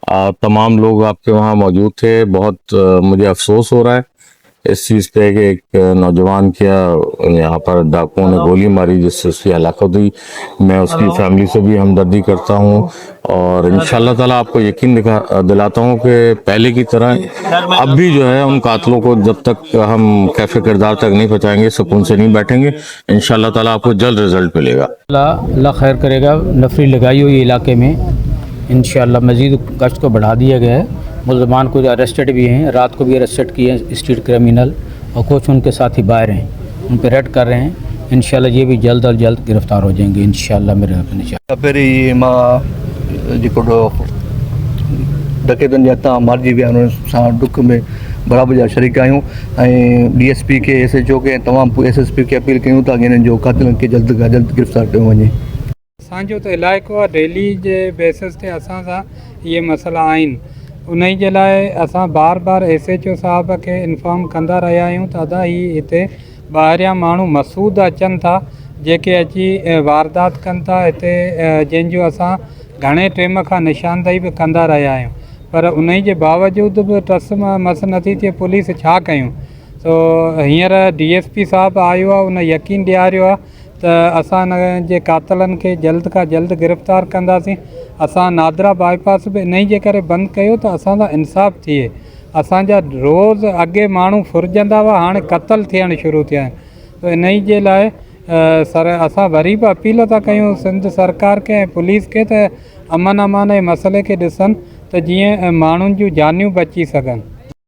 तमाम लोग आपके वहाँ मौजूद थे। बहुत मुझे अफसोस हो रहा है इस चीज़ पे कि एक नौजवान क्या यहाँ पर डाकुओं ने गोली मारी जिससे उसकी हलाकत हुई। मैं उसकी फैमिली से भी हमदर्दी करता हूँ और इंशाअल्लाह ताला आपको यकीन दिलाता हूँ कि पहले की तरह अब भी जो है उन कातलों को जब तक हम कैफे किरदार तक नहीं पहुँचाएंगे सुकून से नहीं बैठेंगे। इंशाअल्लाह ताला आपको जल्द रिजल्ट मिलेगा। अल्लाह खैर करेगा। नफरी लगाई हुई इलाके में इंशाअल्लाह मज़ीद गश्त को बढ़ा दिया गया है। मुल्ज़मान को अरेस्टेड भी हैं, रात को भी अरेस्टेड किए हैं स्ट्रीट क्रिमिनल, और कुछ उनके साथी बाहर हैं, उन पर रेड कर रहे हैं। इंशाअल्लाह ये भी जल्द अज जल्द गिरफ़्तार हो जाएंगे इंशाअल्लाह मेरे निशान। पहिरीं मां जेको डकैतनि जा हितां मारिजी विया उन्हनि सां डुक में बराबरि जा शरीक आहियूं ऐं DSP खे SHO खे तमामु SSP खे अपील कयूं था कि हिननि जो कातिलनि खे जल्द खां जल्द गिरफ़्तार कयो वञे। असांजो त इलाइक़ो आहे, डेली जे बेसिस ते असां सां इहे मसइला आहिनि। उन ई जे लाइ असां बार बार SHO साहब खे इंफॉर्म कंदा रहिया आहियूं त दादा ही हिते ॿाहिरियां माण्हू मसूद अचनि था जेके अची वारदात कनि था हिते, जंहिंजो असां घणे टाइम खां निशानदेही बि कंदा रहिया आहियूं, पर उन ई जे बावजूद बि टस मस नथी थिए। पुलिस छा कयूं? सो हींअर DSP साहबु आयो आहे, उन यकीन ॾियारियो आहे त असां हिन जे कातलनि खे जल्द खां जल्द गिरफ़्तार कंदासीं। असां नादरा बाईपास बि इन ई जे करे बंदि कयो त असांजा इंसाफ़ थिए। असांजा रोज़ अॻे माण्हू फुरजंदा हुआ, हाणे क़तल थियण शुरू थिया आहिनि। त इन ई जे लाइ असां वरी बि अपील था कयूं सिंध सरकार खे ऐं पुलिस खे त अमन जे मसइले खे ॾिसनि त जीअं माण्हुनि जूं जानियूं बची सघनि।